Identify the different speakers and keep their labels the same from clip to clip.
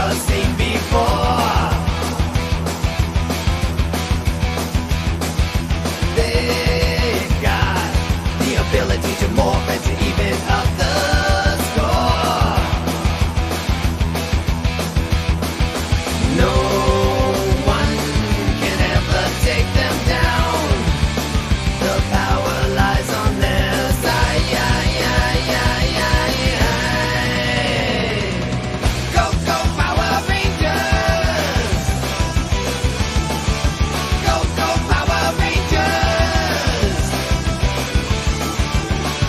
Speaker 1: never seen before. They've got the ability to morph and to even up the score. No one can ever take them down. The power lies on their side. Go, go, Power Rangers! Go, go, Power Rangers!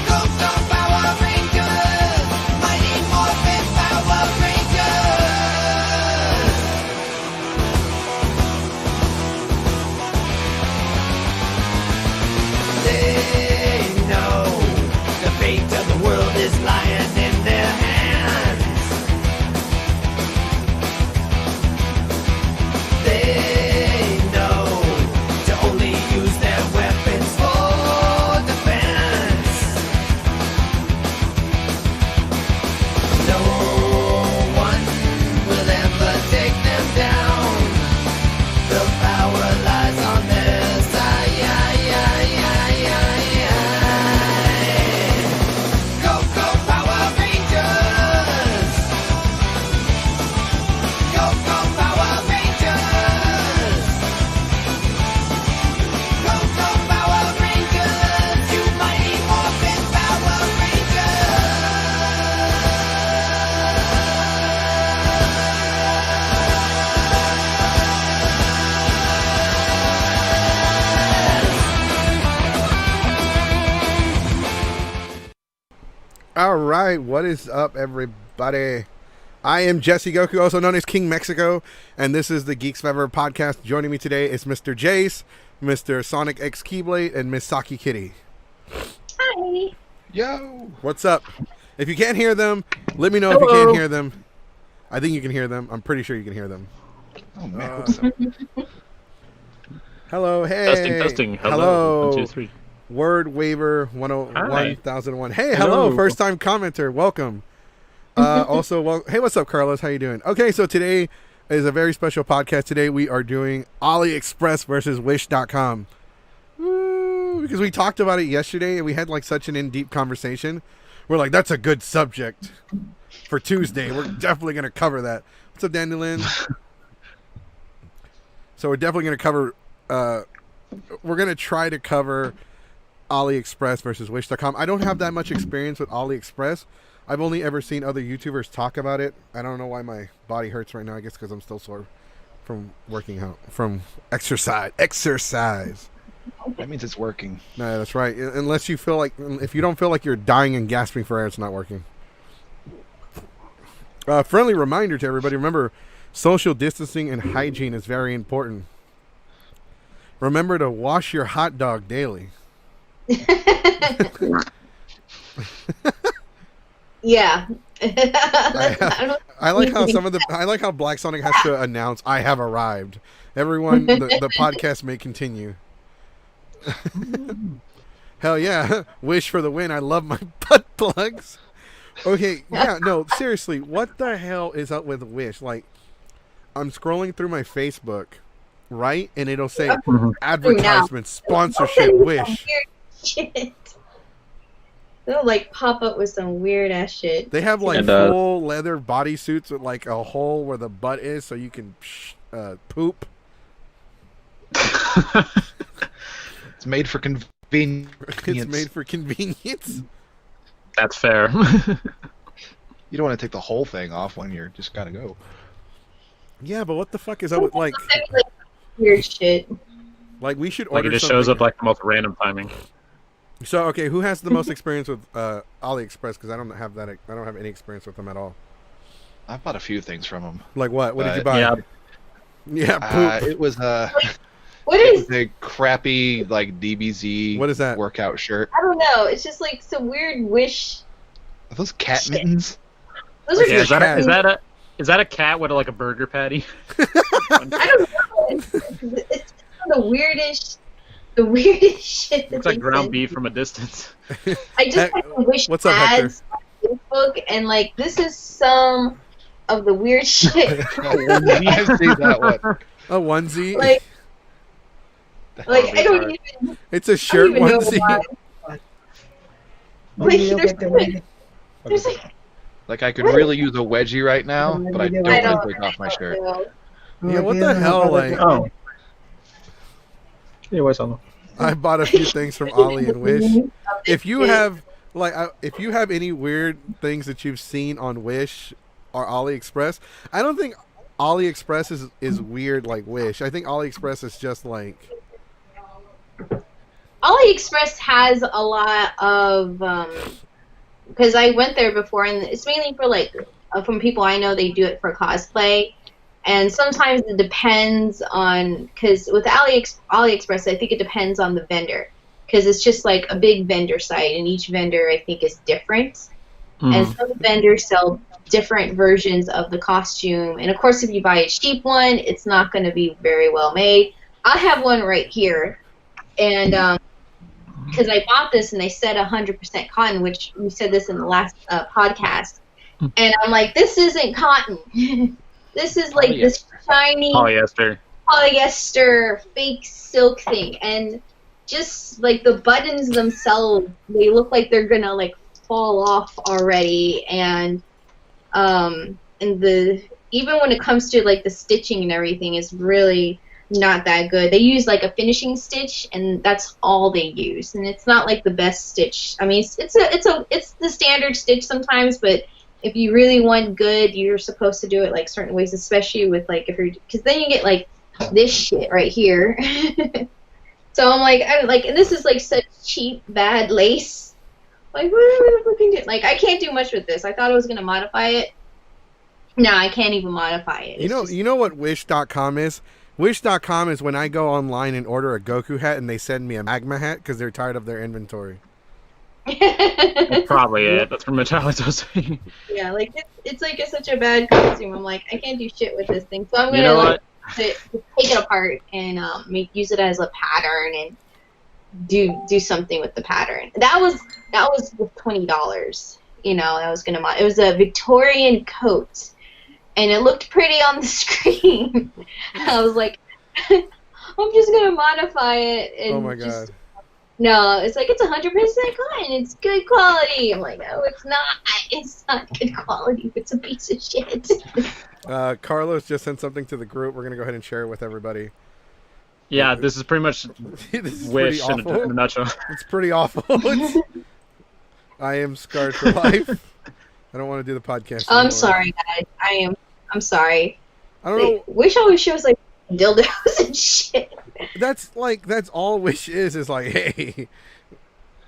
Speaker 1: Go, go, Power Rangers! Mighty Morphin Power Rangers! They know the fate of the world is lying in their hands. They know to only use their weapons for defense. No one will ever take them down. The power lies on their side. Go, go, Power Rangers! Go, go, Power Rangers! Go, go, Power Rangers! You mighty morphin Power
Speaker 2: All right, what is up, everybody? I am Jesse Goku, also known as King Mexico, and this is the Geeks Forever podcast. Joining me today is Mr. Jace, Mr. Sonic X Keyblade, and Miss Saki Kitty.
Speaker 3: Hi.
Speaker 4: Yo!
Speaker 2: What's up? If you can't hear them, let me know if you can't hear them. I think you can hear them. I'm pretty sure you can hear them.
Speaker 4: Oh man, I hope so.
Speaker 2: Hello, hey.
Speaker 5: Testing.
Speaker 2: Hello.
Speaker 5: 1, 2, 3.
Speaker 2: Word Waiver
Speaker 5: Hi.
Speaker 2: 1001. Hey,
Speaker 5: Hello.
Speaker 2: hello, first time commenter. Welcome. Also, hey, what's up, Carlos? How you doing? Okay, so today is a very special podcast. Today we are doing AliExpress versus Wish.com. Woo, because we talked about it yesterday and we had like such an in-deep conversation. We're like, that's a good subject for Tuesday. We're definitely going to cover that. What's up, Dandelion? So we're definitely going to cover, we're going to try to cover AliExpress versus Wish.com. I don't have that much experience with AliExpress. I've only ever seen other YouTubers talk about it. I don't know why my body hurts right now. I guess because I'm still sore from working out, from exercise.
Speaker 4: That means it's working.
Speaker 2: No, that's right. Unless you feel like, if you don't feel like you're dying and gasping for air, it's not working. Friendly reminder to everybody, remember, social distancing and hygiene is very important. Remember to wash your hot dog daily.
Speaker 3: Yeah.
Speaker 2: I like how Black Sonic has to announce, I have arrived. Everyone, the podcast may continue. Hell yeah. Wish for the win. I love my butt plugs. Okay, yeah, no, seriously, what the hell is up with Wish? Like, I'm scrolling through my Facebook, right? And it'll say advertisement, sponsorship, Wish.
Speaker 3: Shit. They'll like pop up with some weird ass shit.
Speaker 2: They have like full leather bodysuits with like a hole where the butt is so you can poop.
Speaker 4: It's made for convenience.
Speaker 2: It's made for convenience.
Speaker 5: That's fair.
Speaker 4: You don't want to take the whole thing off when you're just gotta go.
Speaker 2: Yeah, but what the fuck is up with like
Speaker 3: weird shit?
Speaker 2: Like we should
Speaker 5: Like
Speaker 2: order
Speaker 5: it just
Speaker 2: something.
Speaker 5: shows up like the most random timing.
Speaker 2: So okay, who has the most experience with AliExpress? Because I don't have that. I don't have any experience with them at all.
Speaker 4: I've bought a few things from them.
Speaker 2: Like what? What did you buy?
Speaker 5: Yeah.
Speaker 2: Poop.
Speaker 4: It was
Speaker 3: What is?
Speaker 4: a crappy like DBZ.
Speaker 2: What is that?
Speaker 4: Workout shirt?
Speaker 3: I don't know. It's just like some weird Wish.
Speaker 4: Are those cat mittens?
Speaker 3: Those are
Speaker 5: Yeah,
Speaker 3: just
Speaker 5: is that a cat with like a burger patty?
Speaker 3: I don't know. It's the weirdest shit. that
Speaker 5: Looks like
Speaker 3: they
Speaker 5: ground
Speaker 3: send.
Speaker 5: beef from a distance.
Speaker 3: I just like Wish
Speaker 2: What's up,
Speaker 3: ads on Facebook, and like this is some of the weird shit.
Speaker 4: I've seen that one.
Speaker 2: A onesie.
Speaker 3: Like
Speaker 5: That'll be
Speaker 3: I don't
Speaker 5: hard.
Speaker 3: even.
Speaker 2: It's a
Speaker 3: I don't
Speaker 2: shirt
Speaker 3: even know
Speaker 2: onesie.
Speaker 3: why. Like there's like
Speaker 4: Like I could really use a wedgie right now, but I don't
Speaker 3: I
Speaker 4: want
Speaker 3: don't.
Speaker 4: to take off my shirt.
Speaker 2: Yeah, what the hell? Like,
Speaker 5: Oh. Yeah, what's on?
Speaker 2: I bought a few things from Ollie and Wish. If you have any weird things that you've seen on Wish or AliExpress, I don't think AliExpress is weird like Wish. I think AliExpress is just like
Speaker 3: AliExpress has a lot of because I went there before, and it's mainly for like from people I know. They do it for cosplay, and sometimes it depends on, because with AliExpress I think it depends on the vendor, because it's just like a big vendor site, and each vendor I think is different, and some vendors sell different versions of the costume, and of course if you buy a cheap one it's not going to be very well made. I have one right here, and because I bought this and they said 100% cotton, which we said this in the last podcast, and I'm like, this isn't cotton. This is like this shiny polyester fake silk thing, and just like the buttons themselves, they look like they're gonna like fall off already, and the even when it comes to like the stitching and everything is really not that good. They use like a finishing stitch, and that's all they use, and it's not like the best stitch. I mean, it's the standard stitch sometimes, but if you really want good, you're supposed to do it like certain ways, especially with like because then you get like this shit right here. So I'm like, and this is like such cheap bad lace. Like, what are we looking at? Like, I can't do much with this. I thought I was gonna modify it. No, I can't even modify it.
Speaker 2: You know what Wish.com is? Wish.com is when I go online and order a Goku hat and they send me a Magma hat because they're tired of their inventory.
Speaker 5: That's probably it. That's pretty much how it's supposed to be.
Speaker 3: Yeah, like it's like such a bad costume. I'm like, I can't do shit with this thing, so I'm gonna
Speaker 5: You know
Speaker 3: like take it apart and use it as a pattern and do something with the pattern. That was with $20. You know, I was gonna it was a Victorian coat, and it looked pretty on the screen. I was like, I'm just gonna modify it. And
Speaker 2: Oh my god.
Speaker 3: No, it's like, it's 100% cotton. It's good quality. I'm like, no, it's not. It's not good quality. It's a piece of shit.
Speaker 2: Carlos just sent something to the group. We're gonna go ahead and share it with everybody.
Speaker 5: Yeah, this is pretty much
Speaker 2: This is
Speaker 5: Wish
Speaker 2: pretty
Speaker 5: in
Speaker 2: awful.
Speaker 5: a nutshell.
Speaker 2: It's pretty awful. I am scarred for life. I don't want to do the podcast anymore.
Speaker 3: I'm sorry, guys. I'm sorry.
Speaker 2: I don't know.
Speaker 3: Wish always shows like dildos and shit.
Speaker 2: That's all Wish is like, hey,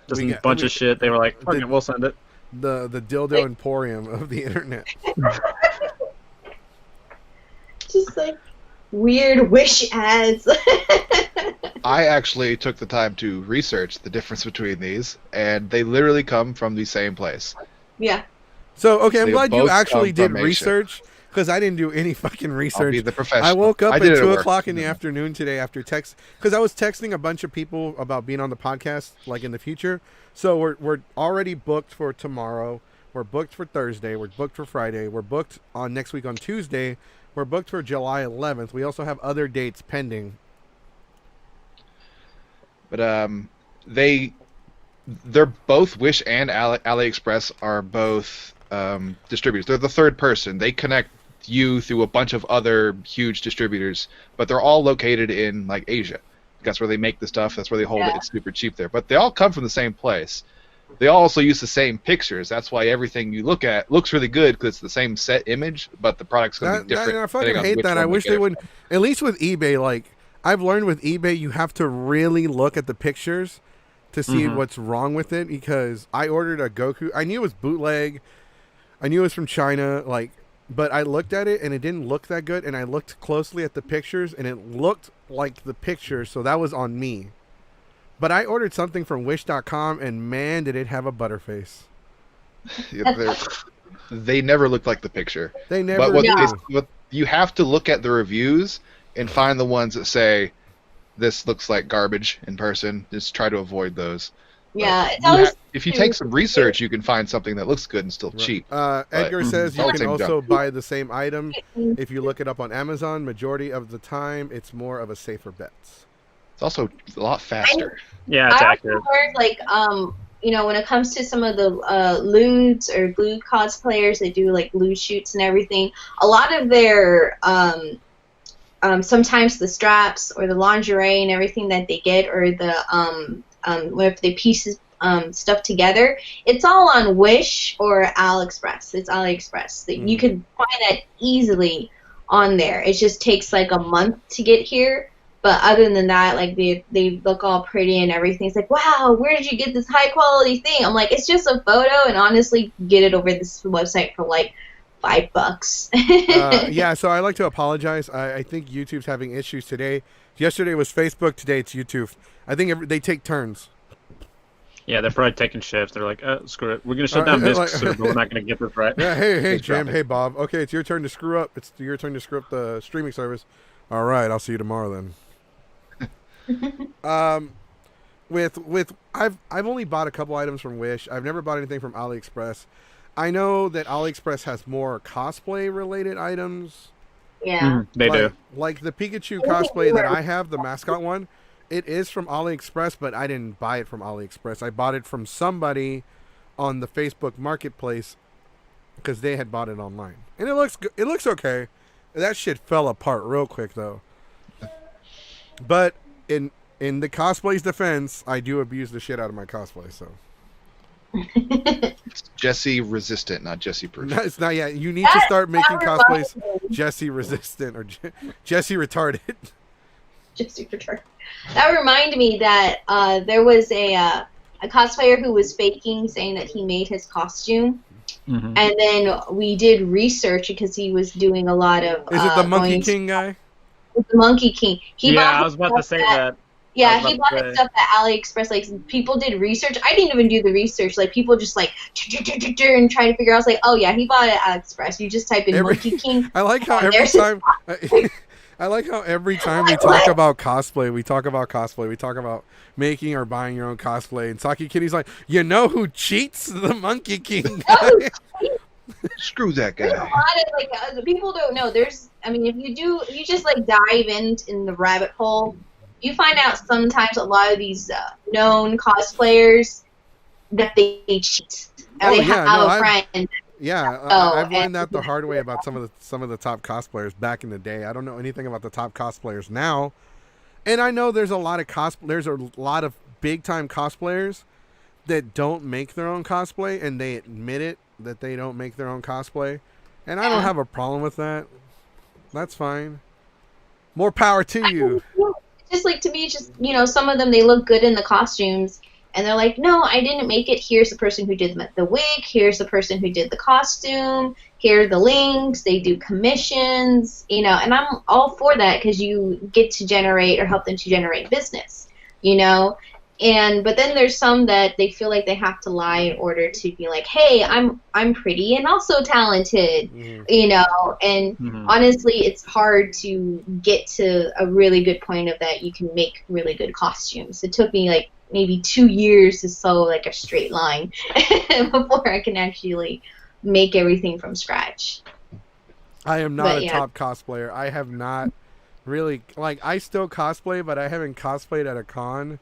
Speaker 5: Just
Speaker 2: we
Speaker 5: a
Speaker 2: got-
Speaker 5: bunch
Speaker 2: we-
Speaker 5: of shit. They were like, "Fuck it, we'll send it."
Speaker 2: the dildo emporium of the internet.
Speaker 3: Just like weird Wish ads.
Speaker 4: I actually took the time to research the difference between these, and they literally come from the same place.
Speaker 3: Yeah.
Speaker 2: So okay, I'm
Speaker 4: They
Speaker 2: glad you
Speaker 4: both
Speaker 2: actually
Speaker 4: come
Speaker 2: did
Speaker 4: from Asia.
Speaker 2: research, because I didn't do any fucking
Speaker 4: I'll
Speaker 2: research.
Speaker 4: be the professional.
Speaker 2: I woke up
Speaker 4: I
Speaker 2: at
Speaker 4: did it
Speaker 2: 2
Speaker 4: work.
Speaker 2: o'clock in the afternoon today after text, because I was texting a bunch of people about being on the podcast like in the future. So we're already booked for tomorrow. We're booked for Thursday. We're booked for Friday. We're booked on next week on Tuesday. We're booked for July 11th. We also have other dates pending.
Speaker 4: But they're both Wish and AliExpress are both distributors. They're the third person. They connect you through a bunch of other huge distributors, but they're all located in like Asia. That's where they make the stuff. That's where they hold it. It's super cheap there. But they all come from the same place. They all also use the same pictures. That's why everything you look at looks really good, because it's the same set image, but the product's going to be different.
Speaker 2: I fucking
Speaker 4: depending on
Speaker 2: hate
Speaker 4: which
Speaker 2: that. I
Speaker 4: one
Speaker 2: wish
Speaker 4: get
Speaker 2: they
Speaker 4: it
Speaker 2: would,
Speaker 4: from.
Speaker 2: at least with eBay, like, I've learned with eBay, you have to really look at the pictures to see what's wrong with it, because I ordered a Goku. I knew it was bootleg. I knew it was from China, like, but I looked at it and it didn't look that good, and I looked closely at the pictures and it looked like the picture, so that was on me. But I ordered something from Wish.com, and man, did it have a butterface.
Speaker 4: Yeah, they never look like the picture.
Speaker 2: They never
Speaker 4: But
Speaker 2: do.
Speaker 4: what you have to look at the reviews and find the ones that say this looks like garbage in person. Just try to avoid those.
Speaker 3: Yeah, it's always
Speaker 4: if you take some research, you can find something that looks good and still cheap.
Speaker 2: Edgar says you
Speaker 4: all the
Speaker 2: can
Speaker 4: same
Speaker 2: also
Speaker 4: junk.
Speaker 2: buy the same item if you look it up on Amazon. Majority of the time, it's more of a safer bet.
Speaker 4: It's also a lot faster.
Speaker 5: Yeah, it's
Speaker 3: I
Speaker 5: accurate.
Speaker 3: also heard when it comes to some of the lewds or lewd cosplayers that do like lewd shoots and everything, a lot of their sometimes the straps or the lingerie and everything that they get, or the if they pieces stuff together, it's all on Wish or AliExpress. It's AliExpress. You can find that easily on there. It just takes like a month to get here. But other than that, like they look all pretty and everything. It's like, wow, where did you get this high quality thing? I'm like, it's just a photo, and honestly, get it over this website for like $5.
Speaker 2: Yeah, so I like to apologize. I think YouTube's having issues today. Yesterday was Facebook. Today it's YouTube. I think they take turns.
Speaker 5: Yeah, they're probably taking shifts. They're like, screw it. We're going to shut down this server, but we're not going to get this right.
Speaker 2: Yeah, hey,
Speaker 4: Just
Speaker 2: Jim.
Speaker 4: drop it.
Speaker 2: Hey, Bob. Okay, it's your turn to screw up. It's your turn to screw up the streaming service. All right, I'll see you tomorrow then. I've only bought a couple items from Wish. I've never bought anything from AliExpress. I know that AliExpress has more cosplay related items.
Speaker 3: Yeah.
Speaker 5: They do.
Speaker 2: Like the Pikachu cosplay that I have, the mascot one, it is from AliExpress, but I didn't buy it from AliExpress. I bought it from somebody on the Facebook Marketplace because they had bought it online, and it looks good. It looks okay. That shit fell apart real quick though. But in the cosplay's defense, I do abuse the shit out of my cosplay. So
Speaker 4: It's Jesse resistant, not Jesse proof.
Speaker 2: no, it's not yet. You need to start making cosplays Jesse resistant or Jesse retarded.
Speaker 3: Just super true. That reminded me that there was a cosplayer who was faking, saying that he made his costume, and then we did research because he was doing a lot of.
Speaker 2: Is it the Monkey King guy?
Speaker 3: The Monkey King.
Speaker 5: I was about to say that.
Speaker 3: Yeah, he bought his stuff at AliExpress. Like, people did research. I didn't even do the research. Like, people just, like, and try to figure out. I was like, oh, yeah, he bought it at AliExpress. You just type in Monkey King.
Speaker 2: I like how every time... I like how every time we talk about cosplay, we talk about making or buying your own cosplay. And Saki Kitty's like, you know who cheats? The Monkey King guy.
Speaker 4: Screw that
Speaker 3: There's a
Speaker 4: guy.
Speaker 3: lot of, like, people don't know. If you just, like, dive in the rabbit hole, you find out sometimes a lot of these known cosplayers that they cheat. Or they have a friend.
Speaker 2: Yeah, I've learned that the hard way about some of the top cosplayers back in the day. I don't know anything about the top cosplayers now, and I know there's a lot of big time cosplayers that don't make their own cosplay, and they admit it that they don't make their own cosplay, and I don't have a problem with that. That's fine. More power to you.
Speaker 3: Just like, to me, just, some of them, they look good in the costumes, and they're like, no, I didn't make it. Here's the person who did the wig. Here's the person who did the costume. Here are the links. They do commissions, and I'm all for that because you get to generate or help them to generate business, but then there's some that they feel like they have to lie in order to be like, hey, I'm pretty and also talented, and honestly, it's hard to get to a really good point of that you can make really good costumes. It took me like maybe 2 years to sew like a straight line before I can actually make everything from scratch.
Speaker 2: I am not a top cosplayer. I have not really, like, I still cosplay, but I haven't cosplayed at a con.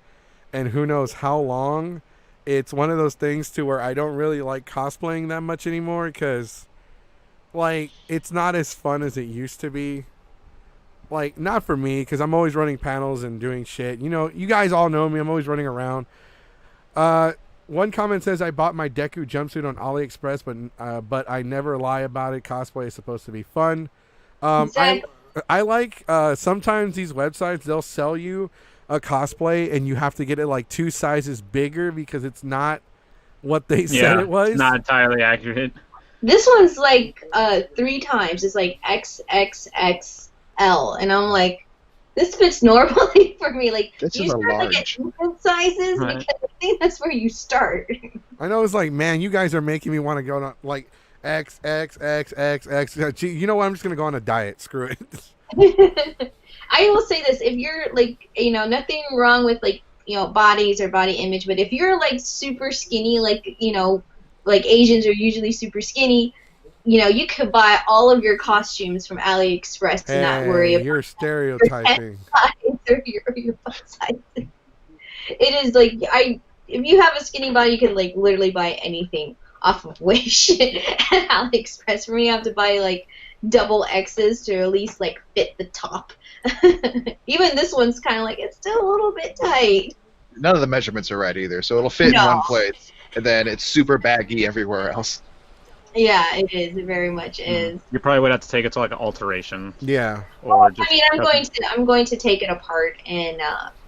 Speaker 2: And who knows how long. It's one of those things to where I don't really like cosplaying that much anymore because, like, it's not as fun as it used to be. Like, not for me, because I'm always running panels and doing shit. You guys all know me. I'm always running around. One comment says, I bought my Deku jumpsuit on AliExpress, but I never lie about it. Cosplay is supposed to be fun.
Speaker 3: Exactly.
Speaker 2: I like, sometimes these websites, they'll sell you a cosplay and you have to get it like 2 sizes bigger because it's not what they said it was.
Speaker 5: It's not entirely accurate.
Speaker 3: This one's like 3 times. It's like XXXL, and I'm like, this fits normally for me. Like,
Speaker 4: This
Speaker 3: you
Speaker 4: is a
Speaker 3: start like
Speaker 4: large.
Speaker 3: at infant sizes
Speaker 5: Right.
Speaker 3: because I think that's where you start.
Speaker 2: I know, it's like, man, you guys are making me want to go to like XXXXX. Gee, you know what? I'm just going to go on a diet. Screw it.
Speaker 3: I will say this: if you're like, nothing wrong with like, bodies or body image. But if you're like super skinny, like like Asians are usually super skinny, you could buy all of your costumes from AliExpress and not worry about
Speaker 2: You're stereotyping.
Speaker 3: your butt size. It is like if you have a skinny body, you can like literally buy anything off of Wish and AliExpress. For me, I have to buy like double X's to at least like fit the top. Even this one's kind of like it's still a little bit tight.
Speaker 4: None of the measurements are right either, so it'll fit in one place, and then it's super baggy everywhere else.
Speaker 3: Yeah, it is. It very much is.
Speaker 5: You probably would have to take it to like an alteration.
Speaker 2: Yeah.
Speaker 5: Or just
Speaker 3: I'm going to take it apart and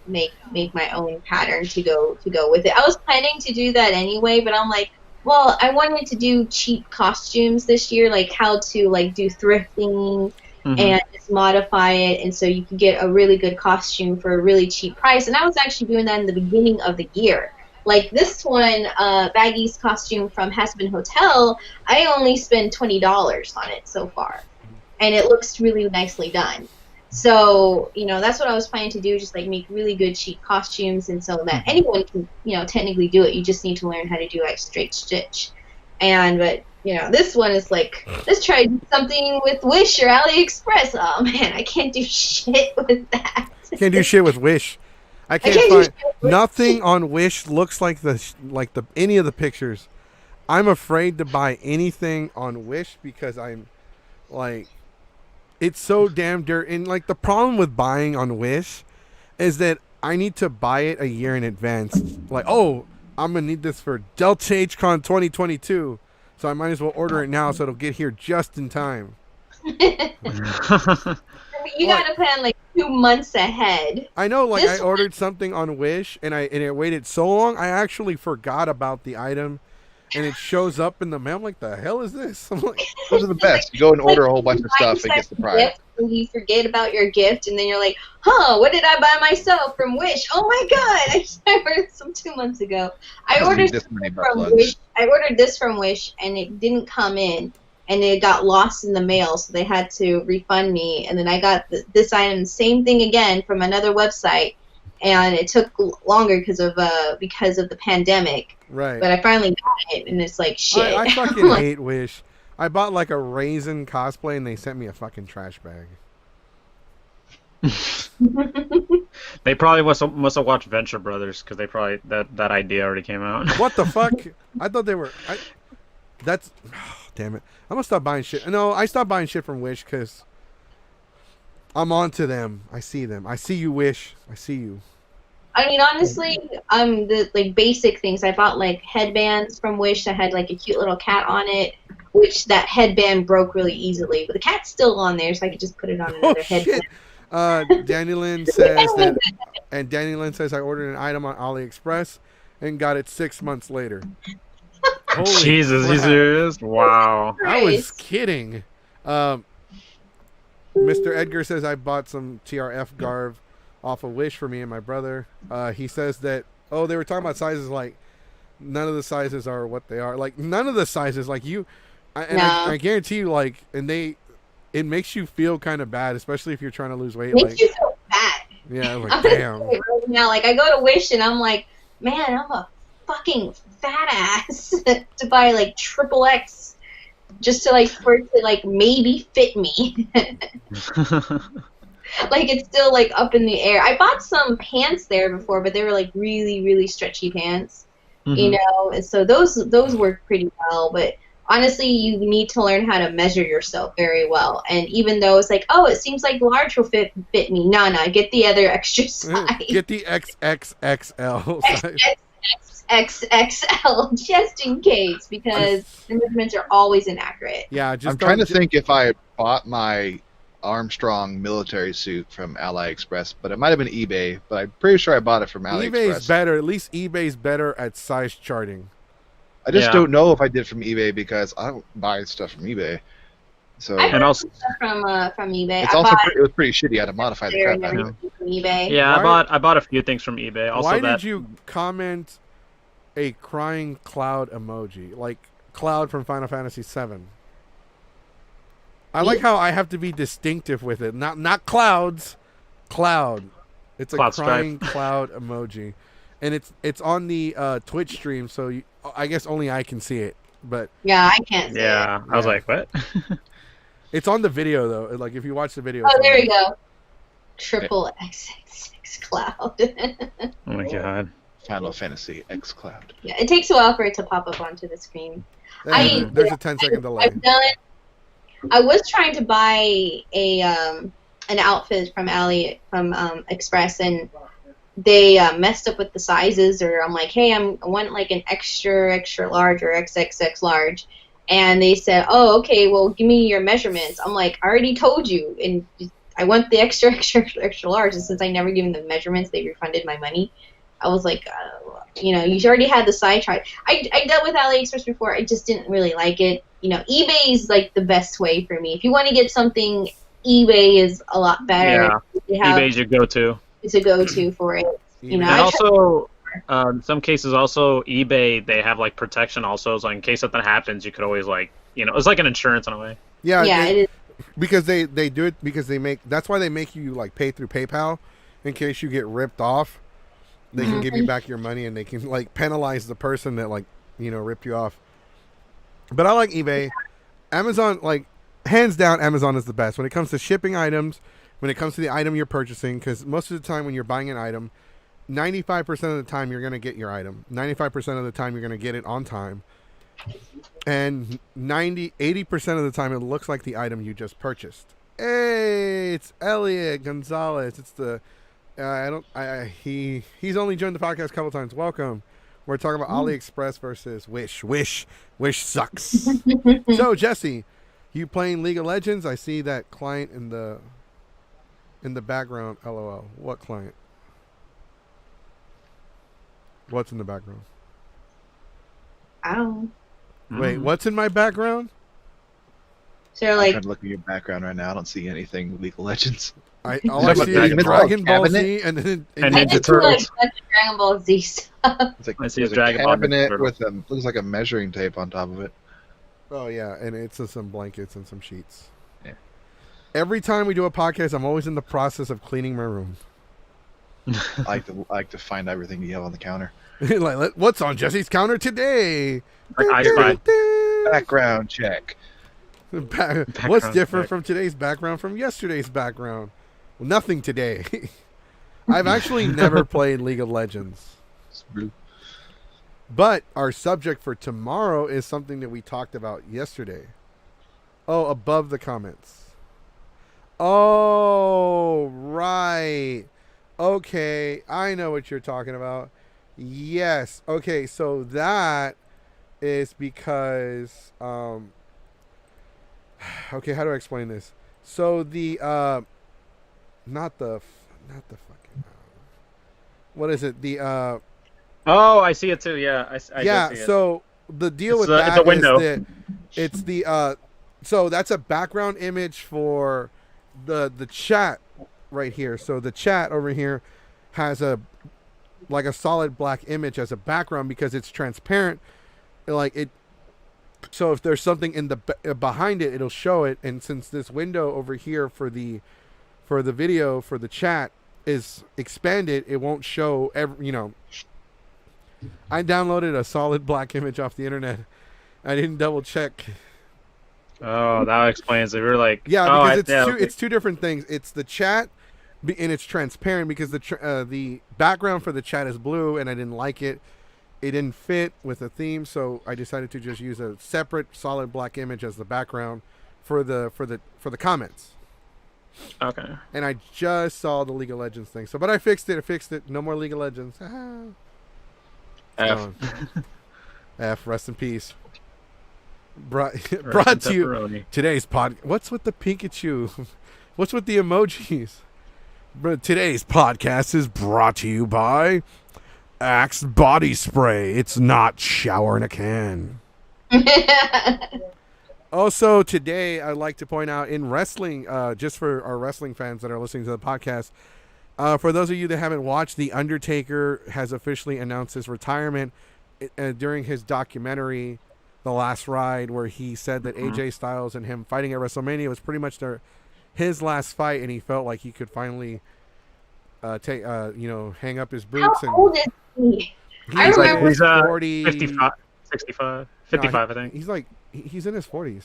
Speaker 3: make my own pattern to go with it. I was planning to do that anyway, but I'm like, well, I wanted to do cheap costumes this year, like how to like do thrifting and just modify it, and so you can get a really good costume for a really cheap price. And I was actually doing that in the beginning of the year. Like this one, Baggy's costume from Hasbin Hotel, I only spent $20 on it so far, and it looks really nicely done. So, that's what I was planning to do, just like make really good cheap costumes, and so that anyone can, technically do it. You just need to learn how to do like straight stitch. But this one is like, let's try something with Wish or AliExpress. Oh man, I can't do shit with that.
Speaker 2: Can't do shit with Wish. I can't find nothing on Wish looks like any of the pictures. I'm afraid to buy anything on Wish because I'm like, it's so damn dirty. And like the problem with buying on Wish is that I need to buy it a year in advance. Like, oh, I'm gonna need this for Delta HCon 2022, so I might as well order it now so it'll get here just in time.
Speaker 3: You gotta plan like 2 months ahead.
Speaker 2: I know, like I ordered something on Wish and it waited so long, I actually forgot about the item, and it shows up in the mail. I'm like, the hell is this? I'm like,
Speaker 4: those are the best. You go and order a whole bunch of stuff and get surprised.
Speaker 3: And you forget about your gift, and then you're like, what did I buy myself from Wish? Oh my god, I ordered some 2 months ago. I ordered this from Wish, and it didn't come in. And it got lost in the mail, so they had to refund me. And then I got this item, same thing again, from another website, and it took longer because of the pandemic.
Speaker 2: Right.
Speaker 3: But I finally got it, and it's like shit.
Speaker 2: I fucking hate Wish. I bought like a Raisin cosplay, and they sent me a fucking trash bag.
Speaker 5: They probably must have watched Venture Brothers because they probably that idea already came out.
Speaker 2: What the fuck? I thought they were. That's. Damn it. I'm gonna stop buying shit. No, I stopped buying shit from Wish because I'm on to them. I see them. I see you, Wish. I see you.
Speaker 3: I mean, honestly, the like basic things. I bought like headbands from Wish that had like a cute little cat on it, which that headband broke really easily. But the cat's still on there, so I could just put it on another headband.
Speaker 2: Danny Lynn says that, and Danny Lynn says I ordered an item on AliExpress and got it 6 months later. Holy
Speaker 5: Jesus,
Speaker 2: crap.
Speaker 5: you serious? Wow.
Speaker 2: I was kidding. Mr. Edgar says I bought some TRF Garv off of Wish for me and my brother. He says that, they were talking about sizes, like, none of the sizes are what they are. Like, none of the sizes, like, I guarantee you, like, it makes you feel kind of bad, especially if you're trying to lose weight.
Speaker 3: Makes you feel bad.
Speaker 2: Yeah, I'm like, damn.
Speaker 3: Right now, like, I go to Wish and I'm like, man, I'm a fucking fat ass to buy like XXX just to like for it to like maybe fit me. Like it's still like up in the air. I bought some pants there before, but they were like really, really stretchy pants, and so those work pretty well. But honestly, you need to learn how to measure yourself very well. And even though it's like, it seems like large will fit me. No, get the other extra size.
Speaker 2: Get the XXXL size.
Speaker 3: XXL just in case, because the measurements are always inaccurate.
Speaker 2: Yeah,
Speaker 4: I'm trying to think if I bought my Armstrong military suit from AliExpress, but it might have been eBay, but I'm pretty sure I bought it from AliExpress.
Speaker 2: eBay's better. At least eBay's better at size charting.
Speaker 4: I just don't know if I did from eBay because I don't buy stuff from eBay. So
Speaker 3: and also from eBay.
Speaker 4: It was pretty shitty. I had to modify the crap out of it.
Speaker 3: From eBay.
Speaker 5: Yeah, I bought a few things from eBay. Also,
Speaker 2: why did you comment a crying cloud emoji, like Cloud from Final Fantasy VII? I like how I have to be distinctive with it. Not clouds, Cloud. It's a
Speaker 5: Cloud
Speaker 2: crying cloud emoji. and it's on the Twitch stream, so I guess only I can see it. But
Speaker 3: Yeah, I can't see it.
Speaker 5: Yeah, I was like, what?
Speaker 2: it's on the video though. Like if you watch the video.
Speaker 3: Oh,
Speaker 2: it's on
Speaker 3: there
Speaker 2: there.
Speaker 3: we go. Triple XXX Cloud.
Speaker 5: Oh my god.
Speaker 4: Final Fantasy X Cloud.
Speaker 3: Yeah, it takes a while for it to pop up onto the screen.
Speaker 2: There's a 10-second delay.
Speaker 3: I was trying to buy an outfit from Express, and they messed up with the sizes. Or I'm like, hey, I want like an extra large or XXX large, and they said, oh, okay, well, give me your measurements. I'm like, I already told you, and I want the extra large. And since I never given them measurements, they refunded my money. I was like, you already had the side chart. I dealt with AliExpress before. I just didn't really like it. eBay is like the best way for me. If you want to get something, eBay is a lot better.
Speaker 5: Yeah, eBay's your go-to.
Speaker 3: It's a go-to for it.
Speaker 5: And also, in some cases, also eBay, they have like protection also. So in case something happens, you could always it's like an insurance in a way.
Speaker 2: Yeah,
Speaker 3: it is.
Speaker 2: Because they do it because that's why they make you like pay through PayPal in case you get ripped off. They can give you back your money, and they can like penalize the person that ripped you off. But I like eBay. Amazon, like hands down, Amazon is the best when it comes to shipping items. When it comes to the item you're purchasing, because most of the time when you're buying an item, 95% of the time you're going to get your item. 95% of the time you're going to get it on time. And 80% of the time it looks like the item you just purchased. Hey, it's Elliot Gonzalez. It's the he's only joined the podcast a couple times. Welcome. We're talking about AliExpress versus Wish. Wish sucks. So Jesse, you playing League of Legends? I see that client in the background. LOL. What client? What's in the background?
Speaker 3: Ow.
Speaker 2: Wait, what's in my background?
Speaker 3: So
Speaker 4: I'm
Speaker 3: like,
Speaker 4: trying to look at your background right now. I don't see anything League of Legends.
Speaker 2: All I see is Dragon Ball Z and then
Speaker 5: And
Speaker 3: I
Speaker 5: Ninja
Speaker 3: just feel like
Speaker 5: Turtles.
Speaker 3: such Dragon Ball Z stuff.
Speaker 4: It's like
Speaker 5: I see
Speaker 4: there's
Speaker 5: a Dragon Ball
Speaker 4: cabinet
Speaker 5: Ninja
Speaker 4: with looks like a measuring tape on top of it.
Speaker 2: oh yeah, and it's some blankets and some sheets.
Speaker 4: Yeah.
Speaker 2: Every time we do a podcast, I'm always in the process of cleaning my room.
Speaker 4: I like to find everything you have on the counter.
Speaker 2: Like, what's on Jesse's counter today?
Speaker 5: Like I Spy.
Speaker 4: Background check.
Speaker 2: What's different from today's background from yesterday's background? Well, nothing today. I've actually never played League of Legends.
Speaker 4: It's blue.
Speaker 2: But our subject for tomorrow is something that we talked about yesterday. Oh, above the comments. Oh, right. Okay, I know what you're talking about. Yes. Okay, so that is because okay, how do I explain this? So the not the fucking what is it? The
Speaker 5: Oh, I see it too. Yeah, I
Speaker 2: yeah,
Speaker 5: do see it.
Speaker 2: so the deal with
Speaker 5: It's
Speaker 2: that
Speaker 5: a window.
Speaker 2: is that it's the so that's a background image for the chat right here. So the chat over here has a solid black image as a background because it's transparent. Like it, so if there's something in the behind it, it'll show it. And since this window over here for the video for the chat is expanded, it won't show I downloaded a solid black image off the internet. I didn't double check.
Speaker 5: Oh, that explains it. We were like,
Speaker 2: Yeah, because
Speaker 5: okay.
Speaker 2: it's two different things. It's the chat, and it's transparent because the background for the chat is blue, and I didn't like it. It didn't fit with the theme, so I decided to just use a separate solid black image as the background for the comments.
Speaker 5: Okay.
Speaker 2: And I just saw the League of Legends thing. So, but I fixed it. No more League of Legends.
Speaker 5: F.
Speaker 2: F. Rest in peace. Brought to you
Speaker 5: Pepperoni.
Speaker 2: today's pod. What's with the Pikachu? What's with the emojis? But today's podcast is brought to you by Axe Body Spray. It's not shower in a can. Also, today I'd like to point out in wrestling, just for our wrestling fans that are listening to the podcast, for those of you that haven't watched, The Undertaker has officially announced his retirement during his documentary, The Last Ride, where he said that AJ Styles and him fighting at WrestleMania was pretty much his last fight, and he felt like he could finally hang up his boots.
Speaker 3: How old is I
Speaker 2: He's
Speaker 3: remember-
Speaker 5: He's
Speaker 2: 40,
Speaker 5: 55, 65, 55, I think.
Speaker 2: He's like he's in his 40s,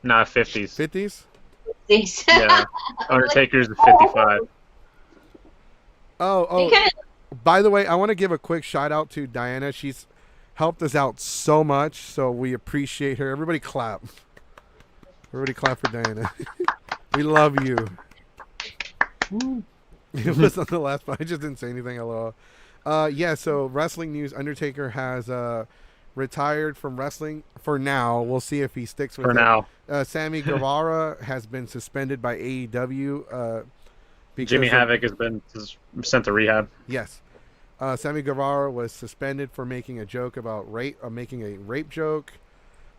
Speaker 5: Nah, 50s.
Speaker 2: 50s.
Speaker 3: things.
Speaker 5: Yeah, Undertaker's 55.
Speaker 2: Oh,
Speaker 3: They kinda-
Speaker 2: by the way, I want to give a quick shout out to Diana. She's helped us out so much, so we appreciate her. Everybody clap. Everybody clap for Diana. We love you. It was on the last part. I just didn't say anything. Hello. Yeah, so wrestling news. Undertaker has retired from wrestling for now. We'll see if he sticks with
Speaker 5: For
Speaker 2: it.
Speaker 5: now.
Speaker 2: Sammy Guevara has been suspended by AEW. Because
Speaker 5: Jimmy
Speaker 2: of-
Speaker 5: Havoc has been sent to rehab.
Speaker 2: Yes. Sammy Guevara was suspended for making a joke about making a rape joke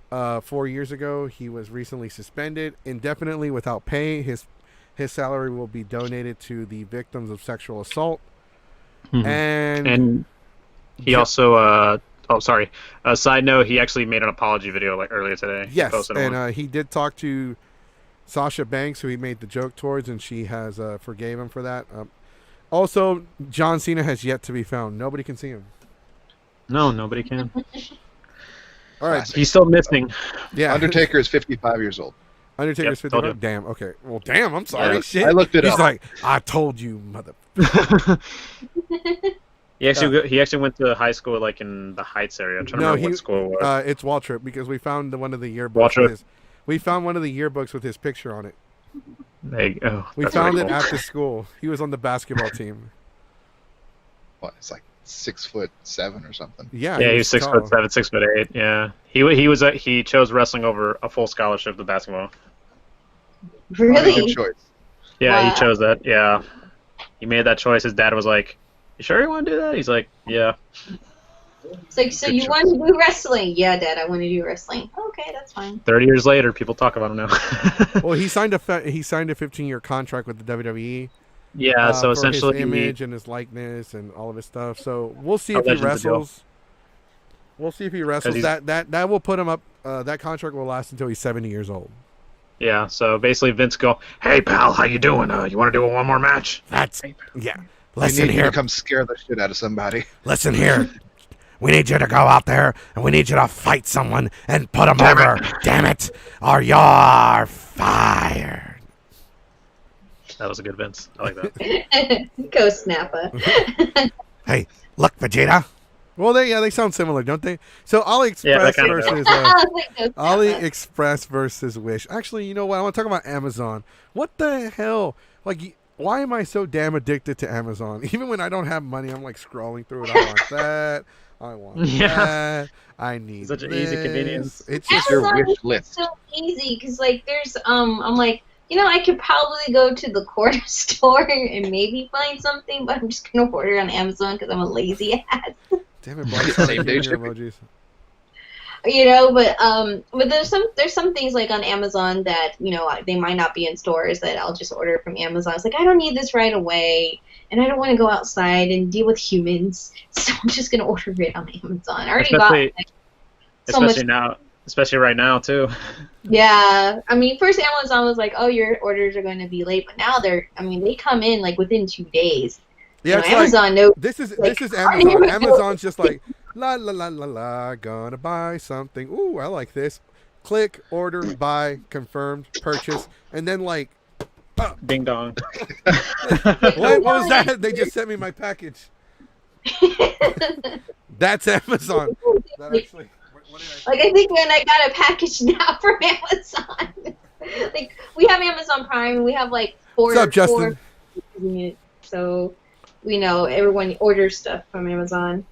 Speaker 2: 4 years ago. He was recently suspended indefinitely without pay. His salary will be donated to the victims of sexual assault. And
Speaker 5: he also, a side note, he actually made an apology video like earlier today. He
Speaker 2: yes,
Speaker 5: posted one.
Speaker 2: and he did talk to Sasha Banks, who he made the joke towards, and she has forgave him for that. Also, John Cena has yet to be found. Nobody can see him.
Speaker 5: No, nobody can.
Speaker 2: All right.
Speaker 4: Classic.
Speaker 5: He's still missing.
Speaker 2: Yeah.
Speaker 4: Undertaker is 55 years old.
Speaker 2: Undertaker's
Speaker 5: Yep, told
Speaker 2: 55.
Speaker 5: you.
Speaker 2: Damn. Okay. Well, damn. I'm sorry.
Speaker 5: Yeah,
Speaker 2: Shit.
Speaker 4: I looked it
Speaker 2: He's
Speaker 4: up.
Speaker 2: like, I told you, mother.
Speaker 5: He actually went to high school like in the Heights area. I'm trying to remember what school it was.
Speaker 2: It's Waltrip because we found one of the yearbooks.
Speaker 5: Waltrip.
Speaker 2: We found one of the yearbooks with his picture on it. We
Speaker 5: That's
Speaker 2: found
Speaker 5: very
Speaker 2: it
Speaker 5: cool.
Speaker 2: at the school. He was on the basketball team.
Speaker 4: What? It's like 6'7" or something.
Speaker 2: Yeah.
Speaker 5: Yeah, he was
Speaker 2: tall.
Speaker 5: 6'7", 6'8". Yeah, he chose wrestling over a full scholarship to basketball.
Speaker 3: Really?
Speaker 4: Good choice.
Speaker 5: Yeah,
Speaker 3: Wow.
Speaker 5: he chose that. Yeah, he made that choice. His dad was like, "You sure you want to do that?" He's like, "Yeah."
Speaker 3: It's like, so
Speaker 4: Good
Speaker 3: you
Speaker 4: choice.
Speaker 3: want to do wrestling? Yeah, Dad, I want to do wrestling. Okay, that's fine.
Speaker 5: 30 years later, people talk about him now.
Speaker 2: Well, he signed a 15-year contract with the WWE.
Speaker 5: Yeah, so
Speaker 2: for
Speaker 5: essentially,
Speaker 2: his image and his likeness and all of his stuff. So we'll see
Speaker 5: A
Speaker 2: if he
Speaker 5: legend's a deal.
Speaker 2: wrestles. We'll see if he wrestles.
Speaker 5: he's-
Speaker 2: That will put him up. That contract will last until he's 70 years old.
Speaker 5: yeah. So basically, Vince go, "Hey pal, how you doing? You want to do one more match?"
Speaker 2: That's yeah.
Speaker 4: You
Speaker 2: Listen
Speaker 4: need
Speaker 2: here.
Speaker 4: to come scare the shit out of somebody.
Speaker 2: Listen here. We need you to go out there and we need you to fight someone and put them over. Damn it. Or you're fired.
Speaker 5: That was a good Vince. I like that.
Speaker 3: Go Snappa.
Speaker 2: Hey, look, Vegeta. Well, they sound similar, don't they? So AliExpress
Speaker 5: kinda
Speaker 2: versus
Speaker 3: Go Snappa.
Speaker 2: AliExpress versus Wish. Actually, you know what? I want to talk about Amazon. What the hell? Like, why am I so damn addicted to Amazon? Even when I don't have money, I'm like scrolling through it. I want that. I want
Speaker 5: Yeah.
Speaker 2: that. I need
Speaker 5: Such an easy
Speaker 2: this.
Speaker 5: convenience.
Speaker 2: It's just
Speaker 4: Your
Speaker 3: Amazon
Speaker 4: wish
Speaker 3: is
Speaker 4: list.
Speaker 3: so easy because like there's I'm like, you know, I could probably go to the corner store and maybe find something, but I'm just gonna order on Amazon because I'm a lazy ass.
Speaker 2: damn it, Bob. Start
Speaker 4: Same day
Speaker 2: giving your
Speaker 4: shipping.
Speaker 2: emojis.
Speaker 3: You know, but there's some things like on Amazon that, you know, they might not be in stores that I'll just order from Amazon. It's like, I don't need this right away, and I don't want to go outside and deal with humans, so I'm just gonna order it on Amazon. I already
Speaker 5: Especially-
Speaker 3: got like, so much.
Speaker 5: Especially right now too.
Speaker 3: Yeah, I mean, first Amazon was like, oh, your orders are going to be late, but now they come in like within 2 days.
Speaker 2: Yeah,
Speaker 3: You
Speaker 2: it's
Speaker 3: know,
Speaker 2: like,
Speaker 3: Amazon knows.
Speaker 2: this is
Speaker 3: like,
Speaker 2: Amazon. Amazon's just like la la la la la, gonna buy something. Ooh, I like this. Click, order, buy, confirmed, purchase, and then like,
Speaker 5: Ding dong.
Speaker 2: what was that? They just sent me my package. That's Amazon. That actually. What did I?
Speaker 3: Like, I think when I got a package now from Amazon. Like, we have Amazon Prime, and we have like four.
Speaker 2: What's up, Justin?
Speaker 3: So, we know everyone orders stuff from Amazon.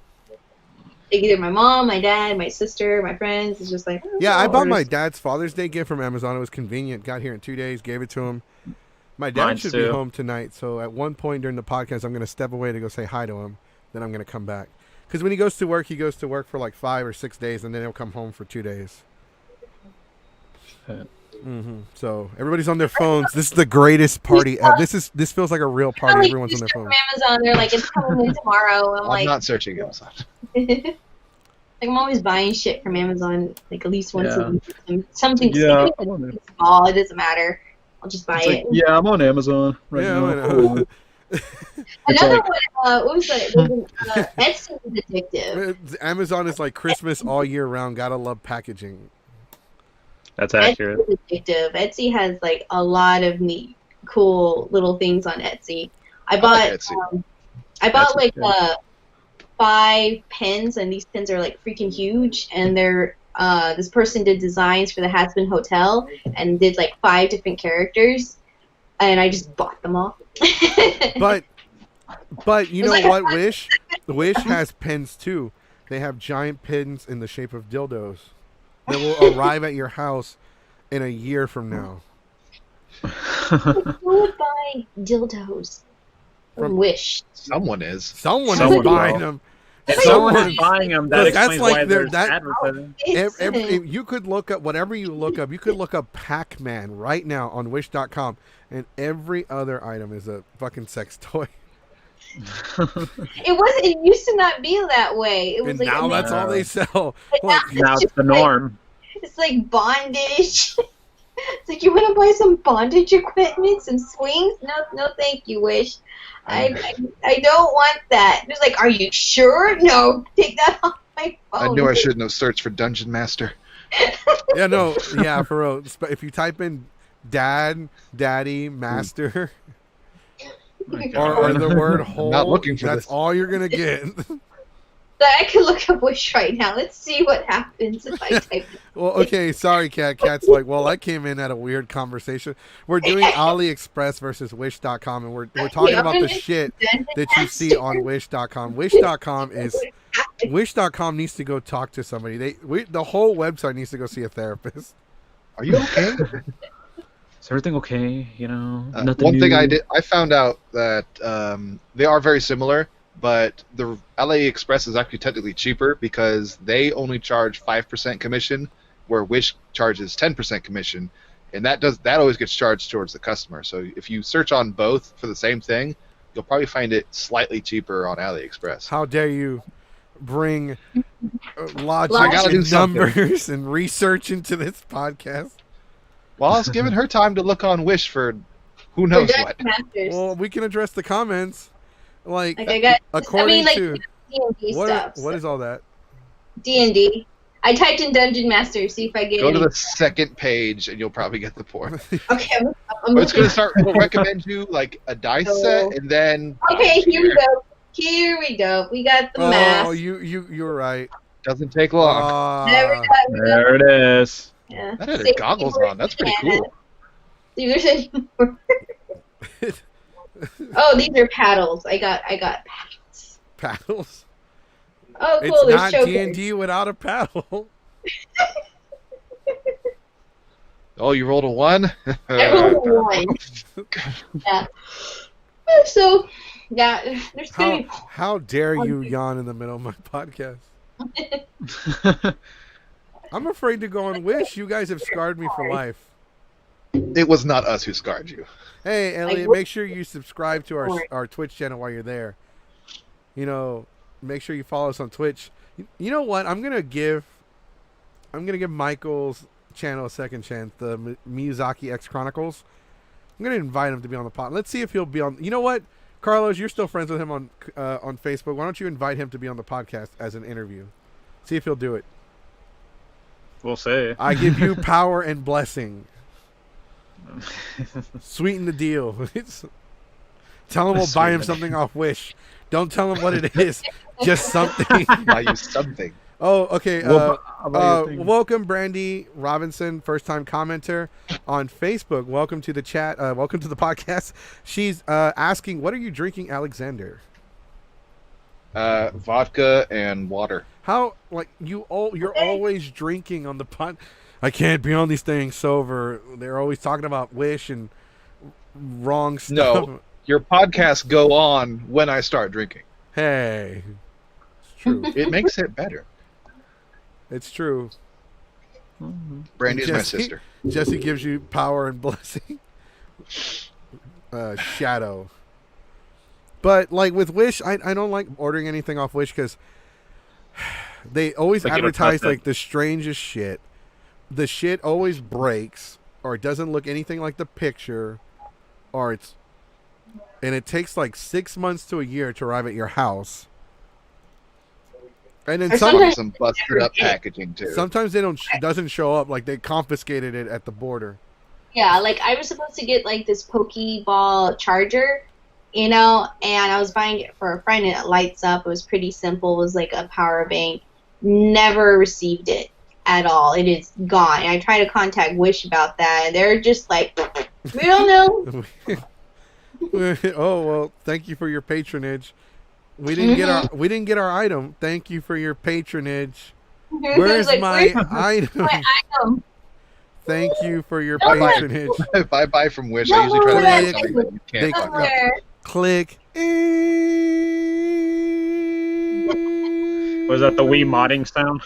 Speaker 3: Like, either my mom, my dad, my sister, my friends. It's just like, oh,
Speaker 2: Yeah, I
Speaker 3: I'll
Speaker 2: bought
Speaker 3: order
Speaker 2: my
Speaker 3: stuff.
Speaker 2: dad's Father's Day gift from Amazon. It was convenient. Got here in 2 days. Gave it to him. My dad
Speaker 5: Mine
Speaker 2: should
Speaker 5: too.
Speaker 2: be home tonight. So at one point during the podcast, I'm going to step away to go say hi to him. Then I'm going to come back. Because when he goes to work for like 5 or 6 days, and then he'll come home for 2 days. So everybody's on their phones. This is the greatest party ever. This feels like a real party.
Speaker 3: Like,
Speaker 2: Everyone's on their
Speaker 3: stuff
Speaker 2: phones.
Speaker 3: from Amazon, they're like, it's coming in tomorrow. I'm
Speaker 4: I'm
Speaker 3: like,
Speaker 4: not searching Amazon.
Speaker 3: like, I'm always buying shit from Amazon, like at least once
Speaker 5: Yeah.
Speaker 3: a week. Something
Speaker 5: Yeah,
Speaker 3: even if it's small, it doesn't matter. I'll just buy it.
Speaker 5: yeah, I'm on Amazon
Speaker 2: Yeah, I know.
Speaker 3: Another
Speaker 5: like-
Speaker 3: one, what was it? There's Etsy is addictive.
Speaker 2: Amazon is like Christmas all year round. Gotta love packaging.
Speaker 5: That's accurate.
Speaker 3: Etsy is addictive. Etsy has like a lot of neat, cool little things on Etsy. I bought,
Speaker 4: Etsy.
Speaker 3: I bought
Speaker 5: That's
Speaker 3: like 5 pins, and these pins are like freaking huge. And they're this person did designs for the Hatsman Hotel and did like 5 different characters, and I just bought them all.
Speaker 2: But you
Speaker 3: It
Speaker 2: know
Speaker 3: was like-
Speaker 2: what? Wish has pins too. They have giant pins in the shape of dildos that will arrive at your house in a year from now.
Speaker 3: Who would buy dildos
Speaker 2: From-
Speaker 3: from Wish?
Speaker 4: Someone is.
Speaker 2: Someone is
Speaker 5: Someone
Speaker 2: buying
Speaker 5: will.
Speaker 2: them.
Speaker 5: If
Speaker 2: Someone-
Speaker 5: someone is buying them, that
Speaker 2: Because that's
Speaker 5: explains
Speaker 2: like
Speaker 5: why
Speaker 2: their-
Speaker 5: there's
Speaker 2: that-
Speaker 5: advertising.
Speaker 3: Listen.
Speaker 2: You could look up whatever you look up. You could look up Pac-Man right now on Wish.com, and every other item is a fucking sex toy.
Speaker 3: It wasn't. It used to not be that way. It was
Speaker 2: And
Speaker 3: like
Speaker 2: now
Speaker 3: a
Speaker 2: that's all they sell.
Speaker 3: But
Speaker 2: Like,
Speaker 5: Now it's
Speaker 3: just
Speaker 5: the
Speaker 3: like-
Speaker 5: norm.
Speaker 3: It's like bondage. It's like, you want to buy some bondage equipment, some swings? No, thank you, Wish. I don't want that. It's like, are you sure? No, take that off my phone.
Speaker 4: I knew I shouldn't have searched for Dungeon Master.
Speaker 2: yeah, no, yeah, for real. If you type in dad, daddy, master, or the word hole,
Speaker 4: not looking for
Speaker 2: that's
Speaker 4: this.
Speaker 2: all you're gonna get.
Speaker 3: But I can look up Wish right now. Let's see what happens if I type it.
Speaker 2: Well, okay, sorry, Cat. Cat's like, well, I came in at a weird conversation. We're doing AliExpress versus Wish.com, and we're talking
Speaker 3: Yeah,
Speaker 2: about the
Speaker 3: I'm
Speaker 2: shit
Speaker 3: Dungeon
Speaker 2: that you see
Speaker 3: Master.
Speaker 2: on Wish.com. Wish.com needs to go talk to somebody. The whole website needs to go see a therapist.
Speaker 4: Are you okay?
Speaker 5: Is everything okay? You know, nothing
Speaker 4: One thing
Speaker 5: new?
Speaker 4: I found out that they are very similar, but the AliExpress is actually technically cheaper because they only charge 5% commission, where Wish charges 10% commission, and that always gets charged towards the customer. So if you search on both for the same thing, you'll probably find it slightly cheaper on AliExpress.
Speaker 2: How dare you bring logic
Speaker 3: I gotta
Speaker 4: do
Speaker 2: and
Speaker 4: something.
Speaker 2: numbers and research into this podcast?
Speaker 4: Well, I was giving her time to look on Wish for who knows
Speaker 3: For
Speaker 4: what.
Speaker 3: Dungeon Masters.
Speaker 2: Well, we can address the comments. Like,
Speaker 3: Like I got,
Speaker 2: according
Speaker 3: like
Speaker 2: to
Speaker 3: D&D stuff.
Speaker 2: what is all that?
Speaker 3: D&D. I typed in Dungeon Master, see if I get
Speaker 4: Go
Speaker 3: any.
Speaker 4: to the second page and you'll probably get the point.
Speaker 3: Okay, I'm
Speaker 4: But it's
Speaker 3: looking.
Speaker 4: going to start, we'll recommend you like a dice set and then.
Speaker 3: Okay, here we go. Here we go. We got the
Speaker 2: Oh,
Speaker 3: mask.
Speaker 2: you're right.
Speaker 4: Doesn't take long.
Speaker 3: There we go. We got-
Speaker 5: There it is.
Speaker 3: yeah.
Speaker 4: That had
Speaker 3: Safety
Speaker 4: goggles
Speaker 3: word
Speaker 4: on. That's pretty
Speaker 3: banana.
Speaker 4: cool.
Speaker 3: See if there's any more. Oh, these are paddles. I got paddles.
Speaker 2: Paddles.
Speaker 3: Oh, cool.
Speaker 2: It's
Speaker 3: There's
Speaker 2: not
Speaker 3: chokers.
Speaker 2: D&D without a paddle.
Speaker 4: Oh, you rolled a 1?
Speaker 3: I rolled a 1. Yeah. So, yeah, there's
Speaker 2: How,
Speaker 3: 30.
Speaker 2: how dare you yawn in the middle of my podcast? I'm afraid to go on Wish. You guys have scarred me for life.
Speaker 4: It was not us who scarred you.
Speaker 2: Hey, Elliot,
Speaker 3: would-
Speaker 2: make sure you subscribe to our Twitch channel while you're there. You know, make sure you follow us on Twitch. You know what? I'm gonna give Michael's channel a second chance. The Miyazaki X Chronicles. I'm gonna invite him to be on the pod. Let's see if he'll be on. You know what, Carlos? You're still friends with him on Facebook. Why don't you invite him to be on the podcast as an interview? See if he'll do it.
Speaker 5: We'll see.
Speaker 2: I give you power and blessing. Sweeten the deal. Tell him we'll buy him something off Wish. Don't tell him what it is. Just something.
Speaker 4: Buy you something.
Speaker 2: Oh, okay.
Speaker 5: Well,
Speaker 2: Welcome, Brandy Robinson, first-time commenter on Facebook. Welcome to the chat. Welcome to the podcast. She's asking, "What are you drinking, Alexander?"
Speaker 4: Vodka and water.
Speaker 2: How you're always drinking on the pod. I can't be on these things sober. They're always talking about Wish and wrong stuff.
Speaker 4: No, your podcasts go on when I start drinking.
Speaker 2: Hey, it's true.
Speaker 4: It makes it better.
Speaker 2: It's true.
Speaker 4: Brandy is my
Speaker 2: Jesse?
Speaker 4: sister.
Speaker 2: Jesse gives you power and blessing. Shadow. But like with Wish, I don't like ordering anything off Wish because they always
Speaker 5: Like you don't
Speaker 2: advertise
Speaker 5: trust it.
Speaker 2: like the strangest shit. The shit always breaks, or it doesn't look anything like the picture, or it's and it takes like 6 months to a year to arrive at your house. And then
Speaker 3: Or
Speaker 4: Probably
Speaker 3: sometimes-
Speaker 4: some busted up packaging too.
Speaker 2: sometimes they don't doesn't show up, like they confiscated it at the border.
Speaker 3: Yeah, like I was supposed to get like this Pokeball charger, you know, and I was buying it for a friend and it lights up. It was pretty simple. It was like a power bank. Never received it at all. It is gone. And I tried to contact Wish about that, and they're just like, we don't know.
Speaker 2: Oh well, thank you for your patronage. We didn't get our item. Thank you for your patronage. Where's
Speaker 3: Like,
Speaker 2: my
Speaker 3: "Where's
Speaker 2: item?
Speaker 3: my item?"
Speaker 2: Thank you for your
Speaker 3: No, but-
Speaker 2: patronage.
Speaker 4: If I buy from Wish,
Speaker 3: No,
Speaker 4: I usually try to
Speaker 2: Click.
Speaker 4: find something that you can't
Speaker 2: They-
Speaker 4: fuck up.
Speaker 3: Somewhere.
Speaker 2: Click.
Speaker 5: Was that the Wii modding sound?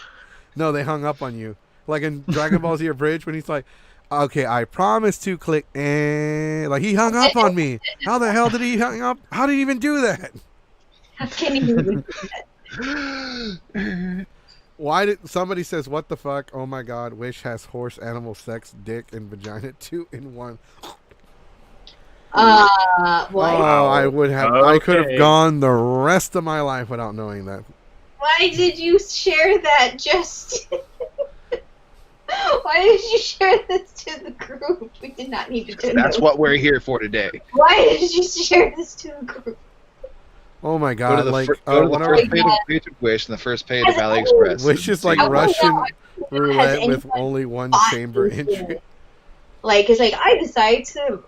Speaker 2: No, they hung up on you. Like in Dragon Ball Z Bridge when he's like, okay, I promise to click. Like he hung up on me. How the hell did he hang up? How did he even do that?
Speaker 3: How can you even do that?
Speaker 2: Why did somebody says what the fuck? Oh my god, Wish has horse, animal, sex, dick, and vagina 2 in 1.
Speaker 3: What?
Speaker 2: Oh, I would have. I could have
Speaker 5: Okay.
Speaker 2: gone the rest of my life without knowing that.
Speaker 3: Why did you share that just... Why did you share this to the group? We did not need to do
Speaker 4: That's
Speaker 3: this.
Speaker 4: what we're here for today.
Speaker 3: Why did you share this to the group?
Speaker 2: Oh my
Speaker 4: Go to
Speaker 2: god,
Speaker 4: the,
Speaker 2: like
Speaker 4: go to the
Speaker 2: whenever
Speaker 4: first page of Wish and the first page of AliExpress.
Speaker 2: Wish is like
Speaker 3: I wonder
Speaker 2: Russian
Speaker 3: has
Speaker 2: roulette with
Speaker 3: anyone
Speaker 2: only one
Speaker 3: bought
Speaker 2: chamber
Speaker 3: these
Speaker 2: entry.
Speaker 3: things? Like, it's like, I decided to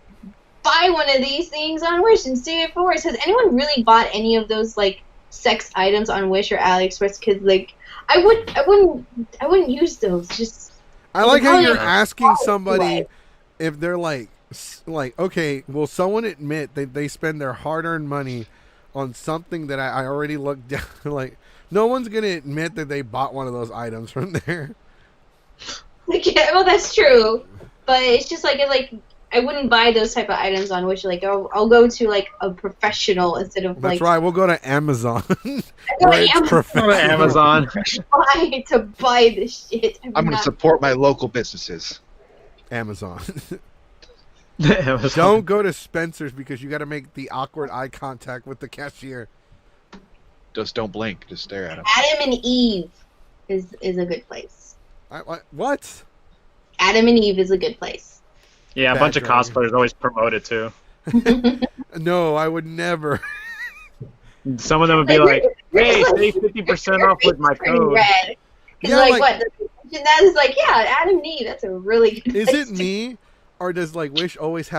Speaker 3: buy one of these things on Wish and see it for it. Has anyone really bought any of those, like, sex items on Wish or AliExpress? Because, like, I wouldn't use those. Just,
Speaker 2: I like how you're
Speaker 3: Yeah.
Speaker 2: asking
Speaker 3: Oh,
Speaker 2: somebody
Speaker 3: right.
Speaker 2: if they're like, okay, will someone admit that they spend their hard-earned money on something that I already looked down? Like, no one's gonna admit that they bought one of those items from there.
Speaker 3: like, yeah, well, that's true. But it's just like, I wouldn't buy those type of items on Wish. Like, I'll go to, like, a professional instead of,
Speaker 2: That's
Speaker 3: like,
Speaker 2: right. We'll go to Amazon.
Speaker 3: go
Speaker 2: Where
Speaker 3: to
Speaker 2: it's
Speaker 5: Go to
Speaker 2: professional.
Speaker 5: Amazon.
Speaker 3: to buy this shit.
Speaker 4: I'm going to support my local businesses.
Speaker 2: Amazon.
Speaker 5: Amazon.
Speaker 2: Don't go to Spencer's because you got to make the awkward eye contact with the cashier.
Speaker 4: Just don't blink. Just stare at them.
Speaker 3: Adam and Eve is a good place.
Speaker 2: What?
Speaker 3: Adam and Eve is a good place.
Speaker 5: Yeah, a
Speaker 2: Bad
Speaker 5: bunch of
Speaker 2: driving.
Speaker 5: cosplayers always promote it too.
Speaker 2: No, I would never.
Speaker 5: Some of them would be like, "Hey, save 50% off with my
Speaker 3: Pretty
Speaker 5: code."
Speaker 3: red. It's
Speaker 2: Yeah,
Speaker 3: like,
Speaker 2: like-
Speaker 3: what? And that is like, yeah, Adam and Eve. That's a really good
Speaker 2: Is
Speaker 3: place
Speaker 2: it
Speaker 3: to-
Speaker 2: me? Or does like Wish always have